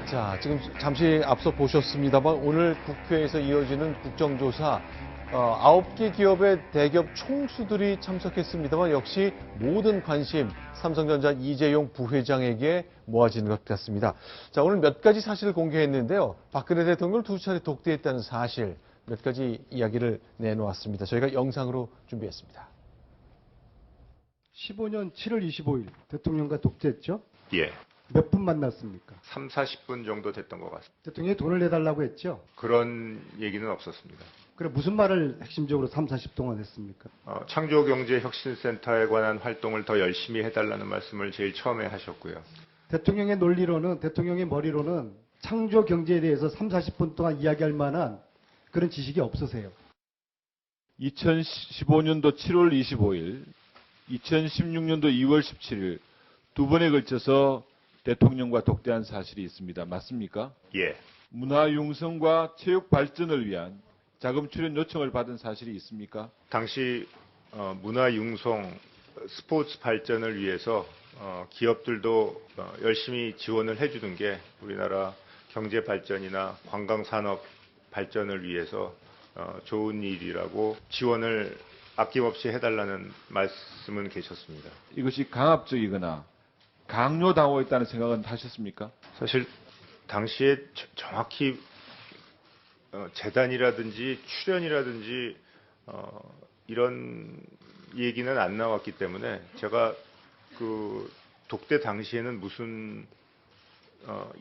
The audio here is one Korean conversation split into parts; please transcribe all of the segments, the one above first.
자, 지금 잠시 앞서 보셨습니다만 오늘 국회에서 이어지는 국정조사 9개 기업의 대기업 총수들이 참석했습니다만 역시 모든 관심 삼성전자 이재용 부회장에게 모아지는 것 같습니다. 자, 오늘 몇 가지 사실을 공개했는데요. 박근혜 대통령을 두 차례 독대했다는 사실 몇 가지 이야기를 내놓았습니다. 저희가 영상으로 준비했습니다. 15년 7월 25일 대통령과 독대했죠? 예. 몇 분 만났습니까? 3, 40분 정도 됐던 것 같습니다. 대통령이 돈을 내달라고 했죠? 그런 얘기는 없었습니다. 그래 무슨 말을 핵심적으로 3, 40 동안 했습니까? 창조경제혁신센터에 관한 활동을 더 열심히 해달라는 말씀을 제일 처음에 하셨고요. 대통령의 논리로는, 대통령의 머리로는 창조 경제에 대해서 3, 40분 동안 이야기할 만한 그런 지식이 없으세요. 2015년도 7월 25일, 2016년도 2월 17일 두 번에 걸쳐서 대통령과 독대한 사실이 있습니다. 맞습니까? 예. 문화융성과 체육 발전을 위한 자금 출연 요청을 받은 사실이 있습니까? 당시 문화융성, 스포츠 발전을 위해서 기업들도 열심히 지원을 해주는 게 우리나라 경제 발전이나 관광산업 발전을 위해서 좋은 일이라고 지원을 아낌없이 해달라는 말씀은 계셨습니다. 이것이 강압적이거나 강요당하고 있다는 생각은 하셨습니까? 사실 당시에 정확히 재단이라든지 출연이라든지 이런 얘기는 안 나왔기 때문에 제가 그 독대 당시에는 무슨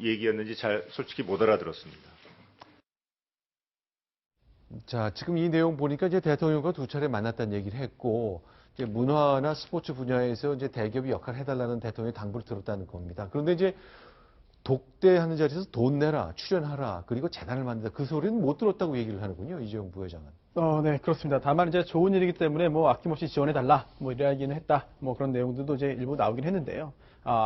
얘기였는지 잘 솔직히 못 알아들었습니다. 자, 지금 이 내용 보니까 이제 대통령과 두 차례 만났다는 얘기를 했고, 이제 문화나 스포츠 분야에서 이제 대기업이 역할을 해달라는 대통령의 당부를 들었다는 겁니다. 그런데 이제 독대하는 자리에서 돈 내라, 출연하라, 그리고 재단을 만든다. 그 소리는 못 들었다고 얘기를 하는군요, 이재용 부회장은. 네, 그렇습니다. 다만 이제 좋은 일이기 때문에 뭐 아낌없이 지원해달라, 뭐 이야기는 했다, 뭐 그런 내용들도 이제 일부 나오긴 했는데요.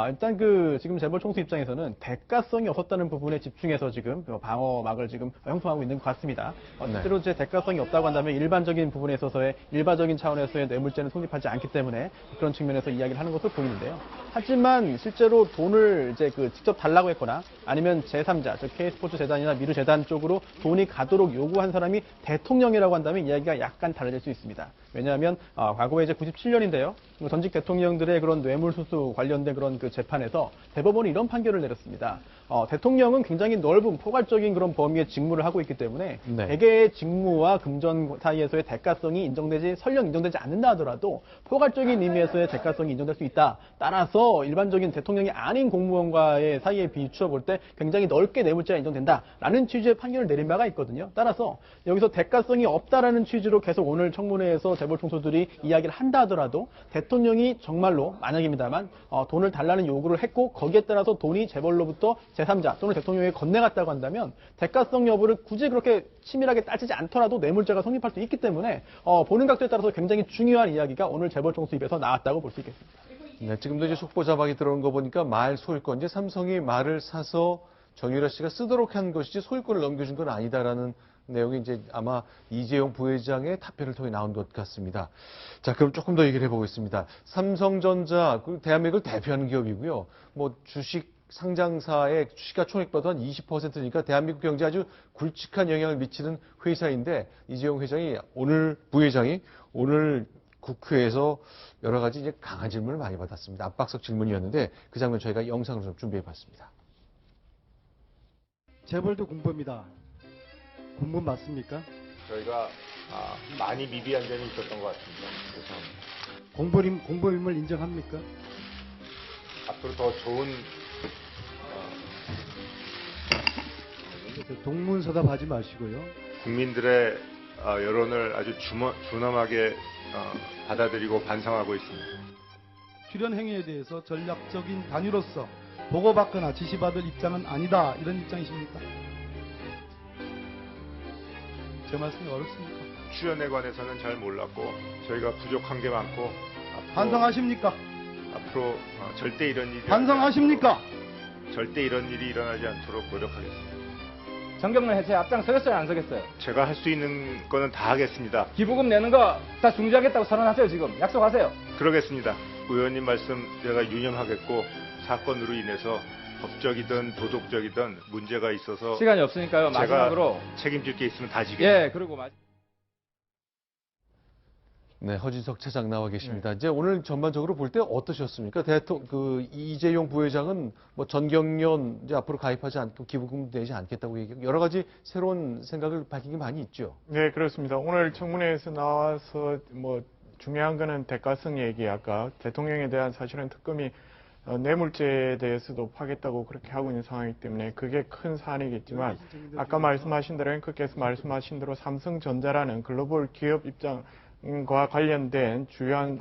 일단 지금 재벌 총수 입장에서는 대가성이 없었다는 부분에 집중해서 지금 방어막을 지금 형성하고 있는 것 같습니다. 실제로 이제 대가성이 없다고 한다면 일반적인 부분에 있어서의 일반적인 차원에서의 뇌물죄는 성립하지 않기 때문에 그런 측면에서 이야기를 하는 것으로 보이는데요. 하지만 실제로 돈을 이제 직접 달라고 했거나 아니면 제3자, 즉 K스포츠 재단이나 미르재단 쪽으로 돈이 가도록 요구한 사람이 대통령이라고 한다면 이야기가 약간 달라질 수 있습니다. 왜냐하면 과거에 이제 97년인데요. 전직 대통령들의 그런 뇌물수수 관련된 그런 그 재판에서 대법원이 이런 판결을 내렸습니다. 대통령은 굉장히 넓은 포괄적인 그런 범위의 직무를 하고 있기 때문에 네. 대개의 직무와 금전 사이에서의 대가성이 설령 인정되지 않는다 하더라도 포괄적인 의미에서의 대가성이 인정될 수 있다. 따라서 일반적인 대통령이 아닌 공무원과의 사이에 비추어 볼 때 굉장히 넓게 뇌물죄가 인정된다라는 취지의 판결을 내린 바가 있거든요. 따라서 여기서 대가성이 없다라는 취지로 계속 오늘 청문회에서 재벌 총수들이 이야기를 한다 하더라도 대통령이 정말로 만약입니다만 돈을 달라는 요구를 했고 거기에 따라서 돈이 재벌로부터 제3자 또는 대통령에게 건네갔다고 한다면 대가성 여부를 굳이 그렇게 치밀하게 따지지 않더라도 뇌물죄가 성립할 수 있기 때문에 보는 각도에 따라서 굉장히 중요한 이야기가 오늘 재벌 총수 입에서 나왔다고 볼 수 있겠습니다. 네, 지금도 이제 속보 자막이 들어오는 거 보니까 말 소유권, 이제 삼성이 말을 사서 정유라 씨가 쓰도록 한 것이지 소유권을 넘겨준 건 아니다라는 내용이 이제 아마 이재용 부회장의 답변을 통해 나온 것 같습니다. 자, 그럼 조금 더 얘기를 해보겠습니다. 삼성전자, 대한민국을 대표하는 기업이고요. 뭐 주식 상장사의 시가총액보다 한 20%니까 대한민국 경제에 아주 굵직한 영향을 미치는 회사인데 이재용 회장이 부회장이 오늘 국회에서 여러 가지 이제 강한 질문을 많이 받았습니다. 압박석 질문이었는데 그 장면 저희가 영상으로 좀 준비해봤습니다. 재벌도 공범이다. 공범 맞습니까? 저희가 많이 미비한 점이 있었던 것 같습니다. 죄송합니다. 공범임을 인정합니까? 앞으로 더 좋은 동문서답하지 마시고요. 국민들의 여론을 아주 준엄하게 받아들이고 반성하고 있습니다. 출연 행위에 대해서 전략적인 단위로서 보고받거나 지시받을 입장은 아니다. 이런 입장이십니까? 제 말씀이 어렵습니까? 출연에 관해서는 잘 몰랐고 저희가 부족한 게 많고 반성하십니까? 앞으로 절대 이런 일이 일어나지 않도록 노력하겠습니다. 정경련 해체에 앞장서겠어요, 안 서겠어요? 제가 할 수 있는 거는 다 하겠습니다. 기부금 내는 거 다 중지하겠다고 선언하세요, 지금. 약속하세요. 그러겠습니다. 의원님 말씀 제가 유념하겠고 사건으로 인해서 법적이든 도덕적이든 문제가 있어서 시간이 없으니까요. 제가 마지막으로 책임질 게 있으면 다 지겠습니다. 예, 그리고 네, 허진석 차장 나와 계십니다. 이제 오늘 전반적으로 볼 때 어떠셨습니까? 이재용 부회장은 뭐 전경련 이제 앞으로 가입하지 않고 기부금 내지 않겠다고 얘기하고 여러 가지 새로운 생각을 밝힌 게 많이 있죠. 네, 그렇습니다. 오늘 청문회에서 나와서 뭐 중요한 거는 대가성 얘기, 아까 대통령에 대한 사실은 특검이 뇌물죄에 대해서도 파겠다고 그렇게 하고 있는 상황이기 때문에 그게 큰 사안이겠지만 아까 말씀하신 대로 앵커께서 말씀하신 대로 삼성전자라는 글로벌 기업 입장과 관련된 주요한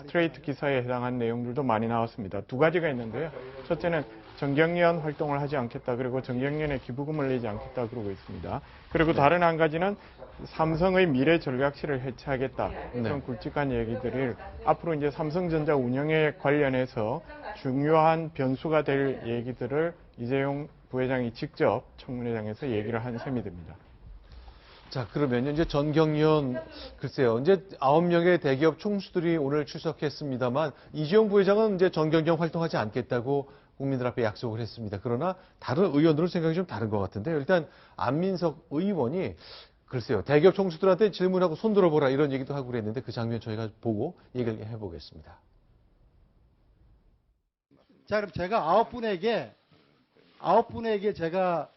스트레이트 기사에 해당한 내용들도 많이 나왔습니다. 두 가지가 있는데요. 첫째는 전경련 활동을 하지 않겠다. 그리고 전경련에 기부금을 내지 않겠다. 그러고 있습니다. 그리고 다른 한 가지는 삼성의 미래 전략실을 해체하겠다. 그런 굵직한 얘기들을 앞으로 이제 삼성전자 운영에 관련해서 중요한 변수가 될 얘기들을 이재용 부회장이 직접 청문회장에서 얘기를 한 셈이 됩니다. 자, 그러면 이제 전경련, 글쎄요. 이제 9명의 대기업 총수들이 오늘 출석했습니다만 이재용 부회장은 이제 전경련 활동하지 않겠다고 국민들 앞에 약속을 했습니다. 그러나 다른 의원들은 생각이 좀 다른 것 같은데요. 일단 안민석 의원이 글쎄요. 대기업 총수들한테 질문하고 손 들어보라 이런 얘기도 하고 그랬는데 그 장면 저희가 보고 얘기를 해보겠습니다. 자, 그럼 제가 9분에게 제가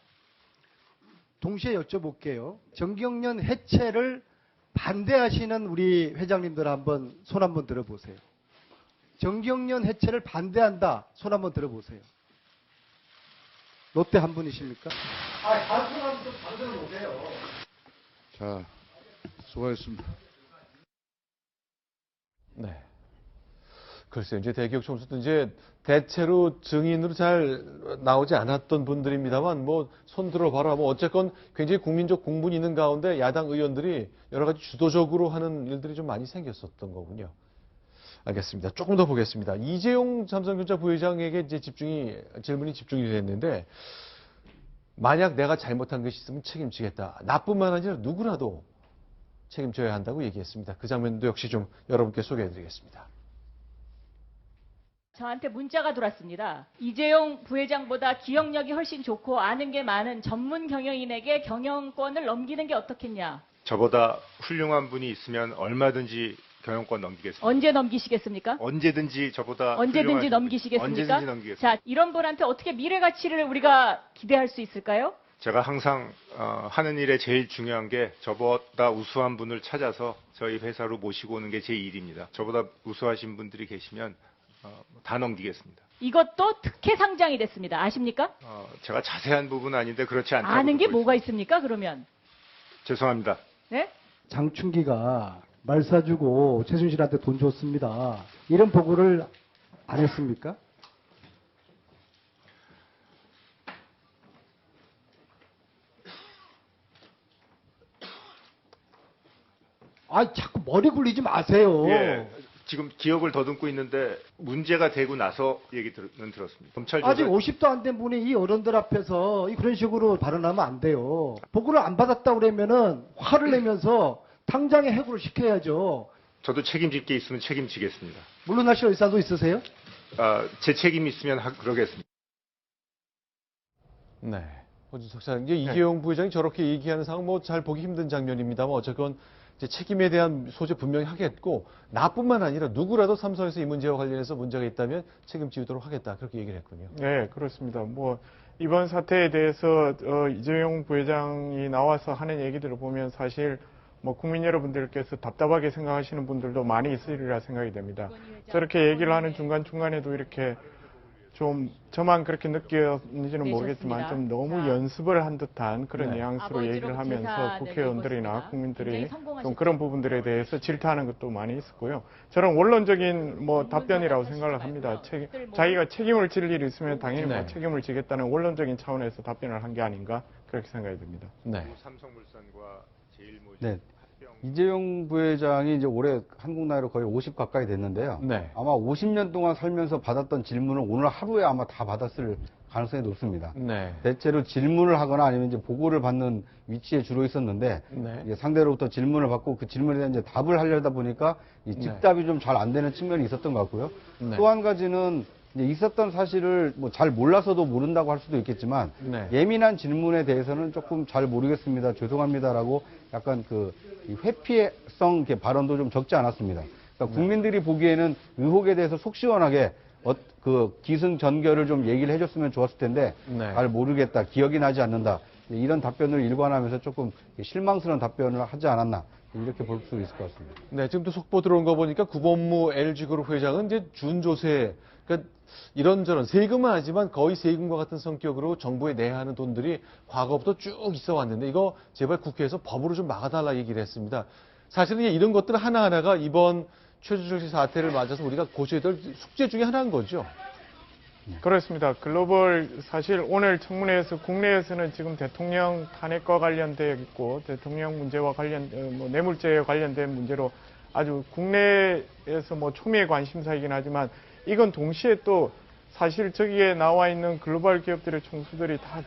동시에 여쭤볼게요. 전경련 해체를 반대하시는 우리 회장님들 한번 손 한번 들어보세요. 전경련 해체를 반대한다. 손 한번 들어보세요. 롯데 한 분이십니까? 한 손 좀 반대로 보세요. 자, 수고하셨습니다. 네. 글쎄요, 이제 대기업 총수도 이제 대체로 증인으로 잘 나오지 않았던 분들입니다만, 뭐, 손 들어봐라. 뭐, 어쨌건 굉장히 국민적 공분이 있는 가운데 야당 의원들이 여러 가지 주도적으로 하는 일들이 좀 많이 생겼었던 거군요. 알겠습니다. 조금 더 보겠습니다. 이재용 삼성전자 부회장에게 이제 질문이 집중이 됐는데, 만약 내가 잘못한 것이 있으면 책임지겠다. 나뿐만 아니라 누구라도 책임져야 한다고 얘기했습니다. 그 장면도 역시 좀 여러분께 소개해드리겠습니다. 저한테 문자가 들어왔습니다. 이재용 부회장보다 기억력이 훨씬 좋고 아는 게 많은 전문 경영인에게 경영권을 넘기는 게 어떻겠냐. 저보다 훌륭한 분이 있으면 얼마든지 경영권 넘기겠습니다. 언제 넘기시겠습니까? 언제든지 저보다 언제든지 훌륭하신 넘기시겠습니까? 언제든지 넘기겠습니다. 자, 이런 분한테 어떻게 미래 가치를 우리가 기대할 수 있을까요? 제가 항상 하는 일에 제일 중요한 게 저보다 우수한 분을 찾아서 저희 회사로 모시고 오는 게 제 일입니다. 저보다 우수하신 분들이 계시면 다 넘기겠습니다. 이것도 특혜 상장이 됐습니다. 아십니까? 제가 자세한 부분은 아닌데 그렇지 않다고 아는 게 듣고 뭐가 있습니다. 있습니까? 그러면. 죄송합니다. 네? 장충기가 말 사주고 최순실한테 돈 줬습니다. 이런 보고를 안 했습니까? 자꾸 머리 굴리지 마세요. 예, 지금 기억을 더듬고 있는데 문제가 되고 나서 얘기는 들었습니다. 검찰 아직 조사 50도 안 된 분이 이 어른들 앞에서 그런 식으로 발언하면 안 돼요. 보고를 안 받았다 그러면은 화를 내면서 당장에 해고를 시켜야죠. 저도 책임질 게 있으면 책임지겠습니다. 물러나실 의사도 있으세요? 제 책임이 있으면 그러겠습니다. 네. 허준석 씨, 이제 이재용 부회장이 저렇게 얘기하는 상황 뭐 잘 보기 힘든 장면입니다만 어쨌건 이제 책임에 대한 소재 분명히 하겠고 나뿐만 아니라 누구라도 삼성에서 이 문제와 관련해서 문제가 있다면 책임지도록 하겠다 그렇게 얘기를 했군요. 네, 그렇습니다. 뭐 이번 사태에 대해서 이재용 부회장이 나와서 하는 얘기들을 보면 사실 뭐 국민 여러분들께서 답답하게 생각하시는 분들도 많이 있으리라 생각이 됩니다. 저렇게 얘기를 하는 중간중간에도 이렇게 좀 저만 그렇게 느꼈는지는 모르겠지만 좀 너무 연습을 한 듯한 그런 뉘앙스로 얘기를 하면서 국회의원들이나 국민들이 좀 그런 부분들에 대해서 질타하는 것도 많이 있었고요. 저는 원론적인 뭐 답변이라고 생각을 합니다. 자기가 책임을 질 일이 있으면 당연히 뭐 책임을 지겠다는 원론적인 차원에서 답변을 한 게 아닌가 그렇게 생각이 듭니다. 네. 삼성물산과 제일모직 네. 이재용 부회장이 이제 올해 한국 나이로 거의 50 가까이 됐는데요. 네. 아마 50년 동안 살면서 받았던 질문을 오늘 하루에 아마 다 받았을 가능성이 높습니다. 네. 대체로 질문을 하거나 아니면 이제 보고를 받는 위치에 주로 있었는데 네. 이제 상대로부터 질문을 받고 그 질문에 대한 이제 답을 하려다 보니까 이 즉답이 좀 잘 안 되는 측면이 있었던 것 같고요. 네. 또 한 가지는 이제 있었던 사실을 뭐 잘 몰라서도 모른다고 할 수도 있겠지만 네. 예민한 질문에 대해서는 조금 잘 모르겠습니다. 죄송합니다라고 약간 그 회피성 이렇게 발언도 좀 적지 않았습니다. 그러니까 국민들이 보기에는 의혹에 대해서 속 시원하게 그 기승전결을 좀 얘기를 해줬으면 좋았을 텐데 네. 잘 모르겠다, 기억이 나지 않는다 이런 답변을 일관하면서 조금 실망스러운 답변을 하지 않았나 이렇게 볼 수 있을 것 같습니다. 네, 지금 또 속보 들어온 거 보니까 구본무 LG그룹 회장은 이제 준조세, 그러니까 이런저런 세금은 하지만 거의 세금과 같은 성격으로 정부에 내야 하는 돈들이 과거부터 쭉 있어 왔는데 이거 제발 국회에서 법으로 좀 막아달라 얘기를 했습니다. 사실은 이런 것들 하나하나가 이번 최수정 씨 사태를 맞아서 우리가 고쳐야 될 숙제 중에 하나인 거죠. 그렇습니다. 글로벌 사실 오늘 청문회에서 국내에서는 지금 대통령 탄핵과 관련되어 있고 대통령 문제와 뇌물죄에 관련된 문제로 아주 국내에서 초미의 관심사이긴 하지만 이건 동시에 또 사실 저기에 나와 있는 글로벌 기업들의 총수들이 다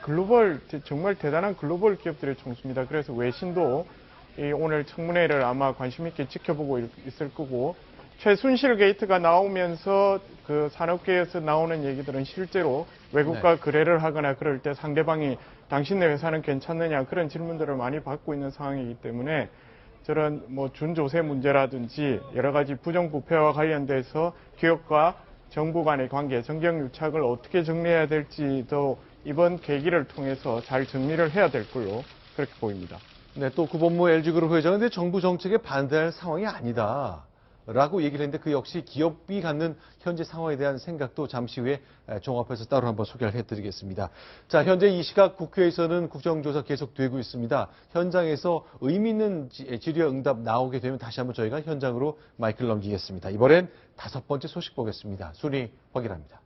정말 대단한 글로벌 기업들의 총수입니다. 그래서 외신도 오늘 청문회를 아마 관심 있게 지켜보고 있을 거고 최순실 게이트가 나오면서 그 산업계에서 나오는 얘기들은 실제로 외국과 거래를 하거나 그럴 때 상대방이 당신네 회사는 괜찮느냐 그런 질문들을 많이 받고 있는 상황이기 때문에 저런 준조세 문제라든지 여러 가지 부정부패와 관련돼서 기업과 정부 간의 관계, 정경유착을 어떻게 정리해야 될지도 이번 계기를 통해서 잘 정리를 해야 될 걸로 그렇게 보입니다. 네, 또 구본무 LG그룹 회장은 근데 정부 정책에 반대할 상황이 아니다. 라고 얘기를 했는데 그 역시 기업이 갖는 현재 상황에 대한 생각도 잠시 후에 종합해서 따로 한번 소개를 해드리겠습니다. 자, 현재 이 시각 국회에서는 국정조사 계속되고 있습니다. 현장에서 의미 있는 질의 응답 나오게 되면 다시 한번 저희가 현장으로 마이크를 넘기겠습니다. 이번엔 5번째 소식 보겠습니다. 순위 확인합니다.